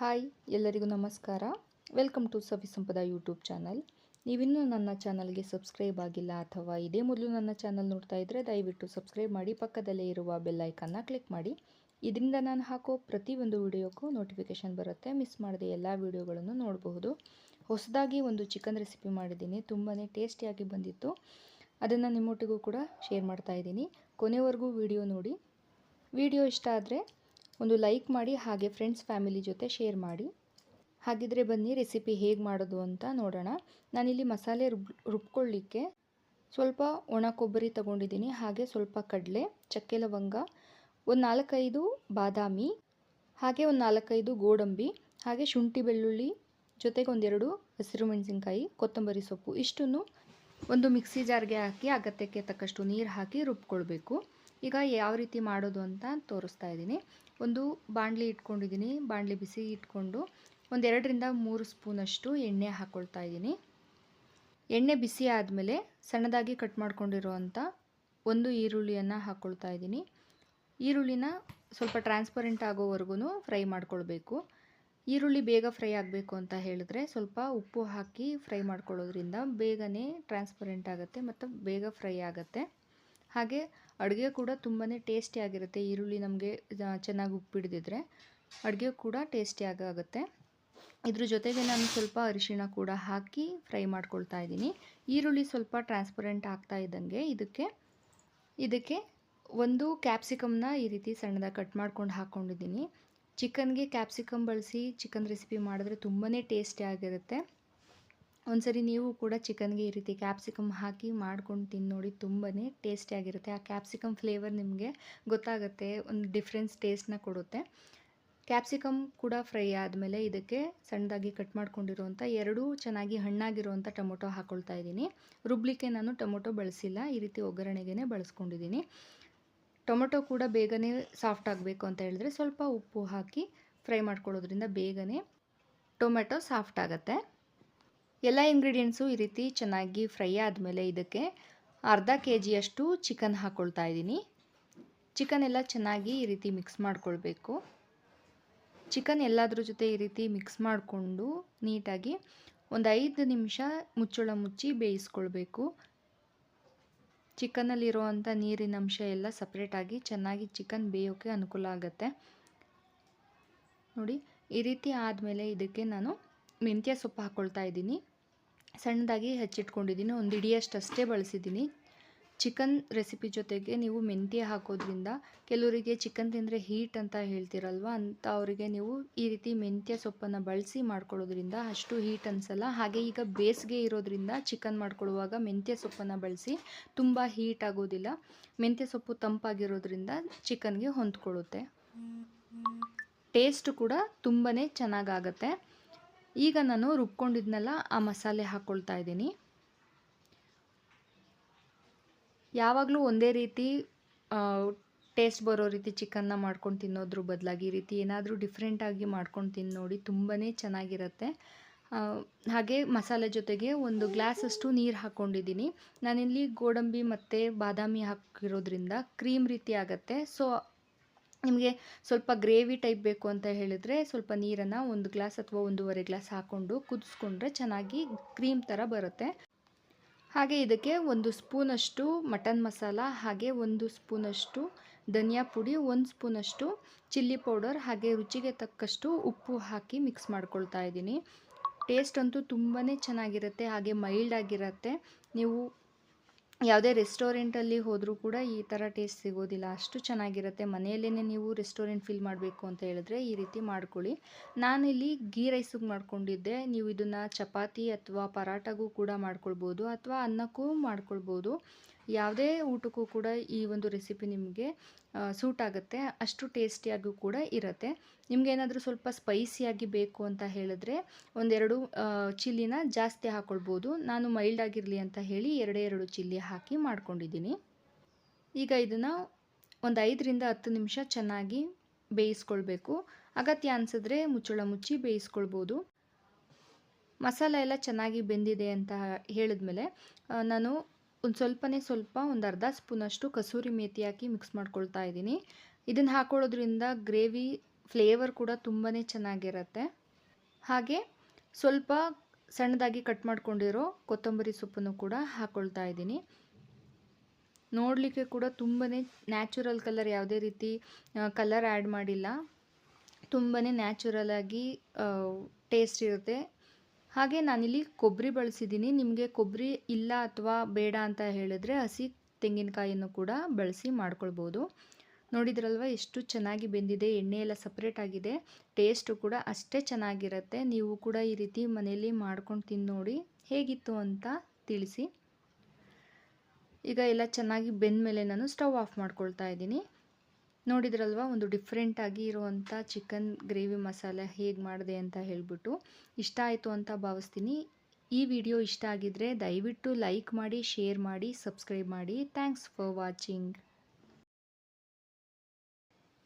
Hi ಎಲ್ಲರಿಗೂ ನಮಸ್ಕಾರ. Welcome to Savi Sampada YouTube channel. ನೀವಿನ್ನೂ ನನ್ನ ಚಾನಲ್ಗೆ ಸಬ್ಸ್ಕ್ರೈಬ್ ಆಗಿಲ್ಲ ಅಥವಾ ಇದೇ ಮೊದಲು ನನ್ನ ಚಾನಲ್ ನೋಡ್ತಾ ಇದ್ದರೆ ದಯವಿಟ್ಟು ಸಬ್ಸ್ಕ್ರೈಬ್ ಮಾಡಿ, ಪಕ್ಕದಲ್ಲೇ ಇರುವ ಬೆಲ್ ಐಕನ್ನ ಕ್ಲಿಕ್ ಮಾಡಿ. ಇದರಿಂದ ನಾನು ಹಾಕೋ ಪ್ರತಿಯೊಂದು ವಿಡಿಯೋಕ್ಕೂ ನೋಟಿಫಿಕೇಷನ್ ಬರುತ್ತೆ. ಮಿಸ್ ಮಾಡದೆ ಎಲ್ಲ ವಿಡಿಯೋಗಳನ್ನು ನೋಡಬಹುದು. ಹೊಸದಾಗಿ ಒಂದು ಚಿಕನ್ ರೆಸಿಪಿ ಮಾಡಿದ್ದೀನಿ, ತುಂಬಾ ಟೇಸ್ಟಿಯಾಗಿ ಬಂದಿತ್ತು. ಅದನ್ನು ನಿಮ್ಮೊಟ್ಟಿಗೂ ಕೂಡ ಶೇರ್ ಮಾಡ್ತಾ ಇದ್ದೀನಿ. ಕೊನೆವರೆಗೂ ವಿಡಿಯೋ ನೋಡಿ. ವಿಡಿಯೋ ಇಷ್ಟ ಆದರೆ ಒಂದು ಲೈಕ್ ಮಾಡಿ, ಹಾಗೆ ಫ್ರೆಂಡ್ಸ್ ಫ್ಯಾಮಿಲಿ ಜೊತೆ ಶೇರ್ ಮಾಡಿ. ಹಾಗಿದ್ರೆ ಬನ್ನಿ ರೆಸಿಪಿ ಹೇಗೆ ಮಾಡೋದು ಅಂತ ನೋಡೋಣ. ನಾನಿಲ್ಲಿ ಮಸಾಲೆ ರುಬ್ಕೊಳ್ಳಿಕ್ಕೆ ಸ್ವಲ್ಪ ಒಣ ಕೊಬ್ಬರಿ ತಗೊಂಡಿದ್ದೀನಿ, ಹಾಗೆ ಸ್ವಲ್ಪ ಕಡಲೆ, ಚಕ್ಕೆ ಲವಂಗ, ಒಂದು 4-5 ಬಾದಾಮಿ, ಹಾಗೆ ಒಂದು 4-5 ಗೋಡಂಬಿ, ಹಾಗೆ ಶುಂಠಿ ಬೆಳ್ಳುಳ್ಳಿ ಜೊತೆಗೆ ಒಂದೆರಡು ಹಸಿರು ಮೆಣಸಿನ್ಕಾಯಿ, ಕೊತ್ತಂಬರಿ ಸೊಪ್ಪು ಇಷ್ಟನ್ನು ಒಂದು ಮಿಕ್ಸಿ ಜಾರ್ಗೆ ಹಾಕಿ ಅಗತ್ಯಕ್ಕೆ ತಕ್ಕಷ್ಟು ನೀರು ಹಾಕಿ ರುಬ್ಕೊಳ್ಬೇಕು. ಈಗ ಯಾವ ರೀತಿ ಮಾಡೋದು ಅಂತ ತೋರಿಸ್ತಾ ಇದ್ದೀನಿ. ಒಂದು ಬಾಣಲಿ ಇಟ್ಕೊಂಡಿದ್ದೀನಿ. ಬಾಣಲಿ ಬಿಸಿ ಇಟ್ಕೊಂಡು ಒಂದು 2-3 ಸ್ಪೂನಷ್ಟು ಎಣ್ಣೆ ಹಾಕ್ಕೊಳ್ತಾ ಇದ್ದೀನಿ. ಎಣ್ಣೆ ಬಿಸಿ ಆದಮೇಲೆ ಸಣ್ಣದಾಗಿ ಕಟ್ ಮಾಡ್ಕೊಂಡಿರೋವಂಥ ಒಂದು ಈರುಳ್ಳಿಯನ್ನು ಹಾಕ್ಕೊಳ್ತಾ ಇದ್ದೀನಿ. ಈರುಳ್ಳಿನ ಸ್ವಲ್ಪ ಟ್ರಾನ್ಸ್ಪರೆಂಟ್ ಆಗೋವರೆಗೂ ಫ್ರೈ ಮಾಡ್ಕೊಳ್ಬೇಕು. ಈರುಳ್ಳಿ ಬೇಗ ಫ್ರೈ ಆಗಬೇಕು ಅಂತ ಹೇಳಿದ್ರೆ ಸ್ವಲ್ಪ ಉಪ್ಪು ಹಾಕಿ ಫ್ರೈ ಮಾಡ್ಕೊಳ್ಳೋದ್ರಿಂದ ಬೇಗನೆ ಟ್ರಾನ್ಸ್ಪರೆಂಟ್ ಆಗುತ್ತೆ ಮತ್ತು ಬೇಗ ಫ್ರೈ ಆಗುತ್ತೆ. ಹಾಗೆ ಅಡುಗೆ ಕೂಡ ತುಂಬಾ ಟೇಸ್ಟಿಯಾಗಿರುತ್ತೆ. ಈರುಳ್ಳಿ ನಮಗೆ ಚೆನ್ನಾಗಿ ಉಪ್ಪಿಡಿದಿದ್ರೆ ಅಡುಗೆ ಕೂಡ ಟೇಸ್ಟಿಯಾಗಿ ಆಗುತ್ತೆ. ಇದ್ರ ಜೊತೆಗೆ ನಾನು ಸ್ವಲ್ಪ ಅರಿಶಿಣ ಕೂಡ ಹಾಕಿ ಫ್ರೈ ಮಾಡ್ಕೊಳ್ತಾ ಇದ್ದೀನಿ. ಈರುಳ್ಳಿ ಸ್ವಲ್ಪ ಟ್ರಾನ್ಸ್ಪರೆಂಟ್ ಆಗ್ತಾ ಇದ್ದಂಗೆ ಇದಕ್ಕೆ ಒಂದು ಕ್ಯಾಪ್ಸಿಕಮ್ನ ಈ ರೀತಿ ಸಣ್ಣದಾಗಿ ಕಟ್ ಮಾಡ್ಕೊಂಡು ಹಾಕ್ಕೊಂಡಿದ್ದೀನಿ. ಚಿಕನ್ಗೆ ಕ್ಯಾಪ್ಸಿಕಮ್ ಬಳಸಿ ಚಿಕನ್ ರೆಸಿಪಿ ಮಾಡಿದ್ರೆ ತುಂಬಾ ಟೇಸ್ಟಿಯಾಗಿರುತ್ತೆ. ಒಂದ್ಸರಿ ನೀವು ಕೂಡ ಚಿಕನ್ಗೆ ಈ ರೀತಿ ಕ್ಯಾಪ್ಸಿಕಮ್ ಹಾಕಿ ಮಾಡ್ಕೊಂಡು ತಿಂದು ನೋಡಿ, ತುಂಬಾ ಟೇಸ್ಟಿಯಾಗಿರುತ್ತೆ. ಆ ಕ್ಯಾಪ್ಸಿಕಮ್ ಫ್ಲೇವರ್ ನಿಮಗೆ ಗೊತ್ತಾಗುತ್ತೆ, ಒಂದು ಡಿಫ್ರೆನ್ಸ್ ಟೇಸ್ಟ್ನ ಕೊಡುತ್ತೆ. ಕ್ಯಾಪ್ಸಿಕಮ್ ಕೂಡ ಫ್ರೈ ಆದಮೇಲೆ ಇದಕ್ಕೆ ಸಣ್ಣದಾಗಿ ಕಟ್ ಮಾಡ್ಕೊಂಡಿರುವಂಥ 2 ಚೆನ್ನಾಗಿ ಹಣ್ಣಾಗಿರುವಂಥ ಟೊಮೊಟೊ ಹಾಕ್ಕೊಳ್ತಾ ಇದ್ದೀನಿ. ರುಬ್ಲಿಕ್ಕೆ ನಾನು ಟೊಮೊಟೊ ಬಳಸಿಲ್ಲ, ಈ ರೀತಿ ಒಗ್ಗರಣೆಗೆ ಬಳಸ್ಕೊಂಡಿದ್ದೀನಿ. ಟೊಮೊಟೊ ಕೂಡ ಬೇಗನೆ ಸಾಫ್ಟ್ ಆಗಬೇಕು ಅಂತ ಹೇಳಿದ್ರೆ ಸ್ವಲ್ಪ ಉಪ್ಪು ಹಾಕಿ ಫ್ರೈ ಮಾಡ್ಕೊಳ್ಳೋದ್ರಿಂದ ಬೇಗನೆ ಟೊಮೆಟೊ ಸಾಫ್ಟ್ ಆಗುತ್ತೆ. ಎಲ್ಲ ಇಂಗ್ರೀಡಿಯೆಂಟ್ಸು ಈ ರೀತಿ ಚೆನ್ನಾಗಿ ಫ್ರೈ ಆದಮೇಲೆ ಇದಕ್ಕೆ ಅರ್ಧ kg ಚಿಕನ್ ಹಾಕ್ಕೊಳ್ತಾ ಇದ್ದೀನಿ. ಚಿಕನ್ ಎಲ್ಲ ಚೆನ್ನಾಗಿ ಈ ರೀತಿ ಮಿಕ್ಸ್ ಮಾಡ್ಕೊಳ್ಬೇಕು. ಚಿಕನ್ ಎಲ್ಲದ್ರ ಜೊತೆ ಈ ರೀತಿ ಮಿಕ್ಸ್ ಮಾಡಿಕೊಂಡು ನೀಟಾಗಿ ಒಂದು 5 ನಿಮಿಷ ಮುಚ್ಚಳ ಮುಚ್ಚಿ ಬೇಯಿಸ್ಕೊಳ್ಬೇಕು. ಚಿಕನ್ನಲ್ಲಿರುವಂಥ ನೀರಿನ ಅಂಶ ಎಲ್ಲ ಸಪ್ರೇಟಾಗಿ ಚೆನ್ನಾಗಿ ಚಿಕನ್ ಬೇಯೋಕ್ಕೆ ಅನುಕೂಲ ಆಗುತ್ತೆ. ನೋಡಿ, ಈ ರೀತಿ ಆದಮೇಲೆ ಇದಕ್ಕೆ ನಾನು ಮೆಂತ್ಯ ಸೊಪ್ಪು ಹಾಕ್ಕೊಳ್ತಾ ಇದ್ದೀನಿ. ಸಣ್ಣದಾಗಿ ಹೆಚ್ಚಿಟ್ಕೊಂಡಿದ್ದೀನಿ, ಒಂದು ಹಿಡಿಯಷ್ಟೇ ಬಳಸಿದ್ದೀನಿ. ಚಿಕನ್ ರೆಸಿಪಿ ಜೊತೆಗೆ ನೀವು ಮೆಂತ್ಯ ಹಾಕೋದ್ರಿಂದ ಕೆಲವರಿಗೆ ಚಿಕನ್ ತಿಂದರೆ ಹೀಟ್ ಅಂತ ಹೇಳ್ತಿರಲ್ವ, ಅಂತ ಅವರಿಗೆ ನೀವು ಈ ರೀತಿ ಮೆಂತ್ಯ ಸೊಪ್ಪನ್ನು ಬಳಸಿ ಮಾಡ್ಕೊಳ್ಳೋದ್ರಿಂದ ಅಷ್ಟು ಹೀಟ್ ಅನಿಸಲ್ಲ. ಹಾಗೆ ಈಗ ಬೇಸಿಗೆ ಇರೋದ್ರಿಂದ ಚಿಕನ್ ಮಾಡ್ಕೊಳ್ಳುವಾಗ ಮೆಂತ್ಯ ಸೊಪ್ಪನ್ನು ಬಳಸಿ, ತುಂಬ ಹೀಟ್ ಆಗೋದಿಲ್ಲ. ಮೆಂತ್ಯ ಸೊಪ್ಪು ತಂಪಾಗಿರೋದ್ರಿಂದ ಚಿಕನ್ಗೆ ಹೊಂದ್ಕೊಳ್ಳುತ್ತೆ. ಟೇಸ್ಟ್ ಕೂಡ ತುಂಬಾ ಚೆನ್ನಾಗಾಗತ್ತೆ. ಈಗ ನಾನು ರುಬ್ಕೊಂಡಿದ್ನೆಲ್ಲ ಆ ಮಸಾಲೆ ಹಾಕ್ಕೊಳ್ತಾ ಇದ್ದೀನಿ. ಯಾವಾಗಲೂ ಒಂದೇ ರೀತಿ ಟೇಸ್ಟ್ ಬರೋ ರೀತಿ ಚಿಕನ್ನ ಮಾಡ್ಕೊಂಡು ತಿನ್ನೋದ್ರ ಬದಲಾಗಿ ಈ ರೀತಿ ಏನಾದರೂ ಡಿಫ್ರೆಂಟಾಗಿ ಮಾಡ್ಕೊಂಡು ತಿಂದು ನೋಡಿ, ತುಂಬಾ ಚೆನ್ನಾಗಿರುತ್ತೆ. ಹಾಗೆ ಮಸಾಲೆ ಜೊತೆಗೆ 1 ಗ್ಲಾಸಷ್ಟು ನೀರು ಹಾಕ್ಕೊಂಡಿದ್ದೀನಿ. ನಾನಿಲ್ಲಿ ಗೋಡಂಬಿ ಮತ್ತು ಬಾದಾಮಿ ಹಾಕಿರೋದ್ರಿಂದ ಕ್ರೀಮ್ ರೀತಿ ಆಗುತ್ತೆ. ಸೊ ನಿಮಗೆ ಸ್ವಲ್ಪ ಗ್ರೇವಿ ಟೈಪ್ ಬೇಕು ಅಂತ ಹೇಳಿದರೆ ಸ್ವಲ್ಪ ನೀರನ್ನು 1 ಗ್ಲಾಸ್ ಅಥವಾ 1.5 ಗ್ಲಾಸ್ ಹಾಕ್ಕೊಂಡು ಕುದಿಸ್ಕೊಂಡ್ರೆ ಚೆನ್ನಾಗಿ ಕ್ರೀಮ್ ಥರ ಬರುತ್ತೆ. ಹಾಗೆ ಇದಕ್ಕೆ 1 ಸ್ಪೂನಷ್ಟು ಮಟನ್ ಮಸಾಲ, ಹಾಗೆ 1 ಸ್ಪೂನಷ್ಟು ಧನಿಯಾ ಪುಡಿ, 1 ಸ್ಪೂನಷ್ಟು ಚಿಲ್ಲಿ ಪೌಡರ್, ಹಾಗೆ ರುಚಿಗೆ ತಕ್ಕಷ್ಟು ಉಪ್ಪು ಹಾಕಿ ಮಿಕ್ಸ್ ಮಾಡ್ಕೊಳ್ತಾ ಇದ್ದೀನಿ. ಟೇಸ್ಟ್ ಅಂತೂ ತುಂಬಾ ಚೆನ್ನಾಗಿರುತ್ತೆ, ಹಾಗೆ ಮೈಲ್ಡ್ ಆಗಿರುತ್ತೆ. ನೀವು ಯಾವುದೇ ರೆಸ್ಟೋರೆಂಟಲ್ಲಿ ಹೋದರೂ ಕೂಡ ಈ ಥರ ಟೇಸ್ಟ್ ಸಿಗೋದಿಲ್ಲ, ಅಷ್ಟು ಚೆನ್ನಾಗಿರುತ್ತೆ. ಮನೆಯಲ್ಲೇ ನೀವು ರೆಸ್ಟೋರೆಂಟ್ ಫೀಲ್ ಮಾಡಬೇಕು ಅಂತ ಹೇಳಿದ್ರೆ ಈ ರೀತಿ ಮಾಡ್ಕೊಳ್ಳಿ. ನಾನಿಲ್ಲಿ ಗೀ ರೈಸಿಗೆ ಮಾಡ್ಕೊಂಡಿದ್ದೆ. ನೀವು ಇದನ್ನು ಚಪಾತಿ ಅಥವಾ ಪರಾಟಗೂ ಕೂಡ ಮಾಡ್ಕೊಳ್ಬೋದು, ಅಥವಾ ಅನ್ನಕ್ಕೂ ಮಾಡ್ಕೊಳ್ಬೋದು. ಯಾವುದೇ ಊಟಕ್ಕೂ ಕೂಡ ಈ ಒಂದು ರೆಸಿಪಿ ನಿಮಗೆ ಸೂಟ್ ಆಗುತ್ತೆ, ಅಷ್ಟು ಟೇಸ್ಟಿಯಾಗೂ ಕೂಡ ಇರುತ್ತೆ. ನಿಮಗೇನಾದರೂ ಸ್ವಲ್ಪ ಸ್ಪೈಸಿಯಾಗಿ ಬೇಕು ಅಂತ ಹೇಳಿದ್ರೆ 1-2 ಚಿಲ್ಲಿನ ಜಾಸ್ತಿ ಹಾಕ್ಕೊಳ್ಬೋದು. ನಾನು ಮೈಲ್ಡ್ ಆಗಿರಲಿ ಅಂತ ಹೇಳಿ 2 ಚಿಲ್ಲಿ ಹಾಕಿ ಮಾಡ್ಕೊಂಡಿದ್ದೀನಿ. ಈಗ ಇದನ್ನು ಒಂದು 5-10 ನಿಮಿಷ ಚೆನ್ನಾಗಿ ಬೇಯಿಸ್ಕೊಳ್ಬೇಕು. ಅಗತ್ಯ ಅನಿಸಿದ್ರೆ ಮುಚ್ಚಳ ಮುಚ್ಚಿ ಬೇಯಿಸ್ಕೊಳ್ಬೋದು. ಮಸಾಲೆ ಎಲ್ಲ ಚೆನ್ನಾಗಿ ಬೆಂದಿದೆ ಅಂತ ಹೇಳಿದ್ಮೇಲೆ ನಾನು ಒಂದು ಅರ್ಧ ಸ್ಪೂನಷ್ಟು ಕಸೂರಿ ಮೇಥಿ ಹಾಕಿ ಮಿಕ್ಸ್ ಮಾಡ್ಕೊಳ್ತಾ ಇದ್ದೀನಿ. ಇದನ್ನು ಹಾಕೊಳ್ಳೋದ್ರಿಂದ ಗ್ರೇವಿ ಫ್ಲೇವರ್ ಕೂಡ ತುಂಬಾ ಚೆನ್ನಾಗಿರುತ್ತೆ. ಹಾಗೆ ಸ್ವಲ್ಪ ಸಣ್ಣದಾಗಿ ಕಟ್ ಮಾಡ್ಕೊಂಡಿರೋ ಕೊತ್ತಂಬರಿ ಸೊಪ್ಪನ್ನು ಕೂಡ ಹಾಕ್ಕೊಳ್ತಾ ಇದ್ದೀನಿ. ನೋಡಲಿಕ್ಕೆ ಕೂಡ ತುಂಬಾ ನ್ಯಾಚುರಲ್ ಕಲರ್, ಯಾವುದೇ ರೀತಿ ಕಲರ್ ಆ್ಯಡ್ ಮಾಡಿಲ್ಲ. ತುಂಬಾ ನ್ಯಾಚುರಲ್ ಆಗಿ ಟೇಸ್ಟ್ ಇರುತ್ತೆ. ಹಾಗೆ ನಾನಿಲ್ಲಿ ಕೊಬ್ಬರಿ ಬಳಸಿದ್ದೀನಿ. ನಿಮಗೆ ಕೊಬ್ಬರಿ ಇಲ್ಲ ಅಥವಾ ಬೇಡ ಅಂತ ಹೇಳಿದ್ರೆ ಹಸಿ ತೆಂಗಿನಕಾಯಿಯನ್ನು ಕೂಡ ಬಳಸಿ ಮಾಡ್ಕೊಳ್ಬೋದು. ನೋಡಿದ್ರಲ್ವ ಎಷ್ಟು ಚೆನ್ನಾಗಿ ಬೆಂದಿದೆ, ಎಣ್ಣೆ ಎಲ್ಲ ಸಪ್ರೇಟ್ ಆಗಿದೆ. ಟೇಸ್ಟು ಕೂಡ ಅಷ್ಟೇ ಚೆನ್ನಾಗಿರುತ್ತೆ. ನೀವು ಕೂಡ ಈ ರೀತಿ ಮನೆಯಲ್ಲಿ ಮಾಡ್ಕೊಂಡು ತಿಂದು ನೋಡಿ, ಹೇಗಿತ್ತು ಅಂತ ತಿಳಿಸಿ. ಈಗ ಎಲ್ಲ ಚೆನ್ನಾಗಿ ಬೆಂದ ಮೇಲೆ ನಾನು ಸ್ಟವ್ ಆಫ್ ಮಾಡ್ಕೊಳ್ತಾ ಇದ್ದೀನಿ. ನೋಡಿದ್ರಲ್ವ ಒಂದು ಡಿಫ್ರೆಂಟಾಗಿ ಇರುವಂಥ ಚಿಕನ್ ಗ್ರೇವಿ ಮಸಾಲೆ ಹೇಗೆ ಮಾಡಿದೆ ಅಂತ ಹೇಳಿಬಿಟ್ಟು. ಇಷ್ಟ ಆಯಿತು ಅಂತ ಭಾವಿಸ್ತೀನಿ. ಈ ವಿಡಿಯೋ ಇಷ್ಟ ಆಗಿದ್ದರೆ ದಯವಿಟ್ಟು ಲೈಕ್ ಮಾಡಿ, ಶೇರ್ ಮಾಡಿ, ಸಬ್ಸ್ಕ್ರೈಬ್ ಮಾಡಿ. Thanks for watching.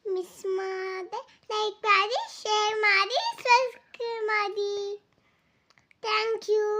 ಮಿಸ್ ಮಾಡದೆ ಲೈಕ್ ಮಾಡಿ, ಶೇರ್ ಮಾಡಿ, ಸಬ್ಸ್ಕ್ರೈಬ್ ಮಾಡಿ. Thank you.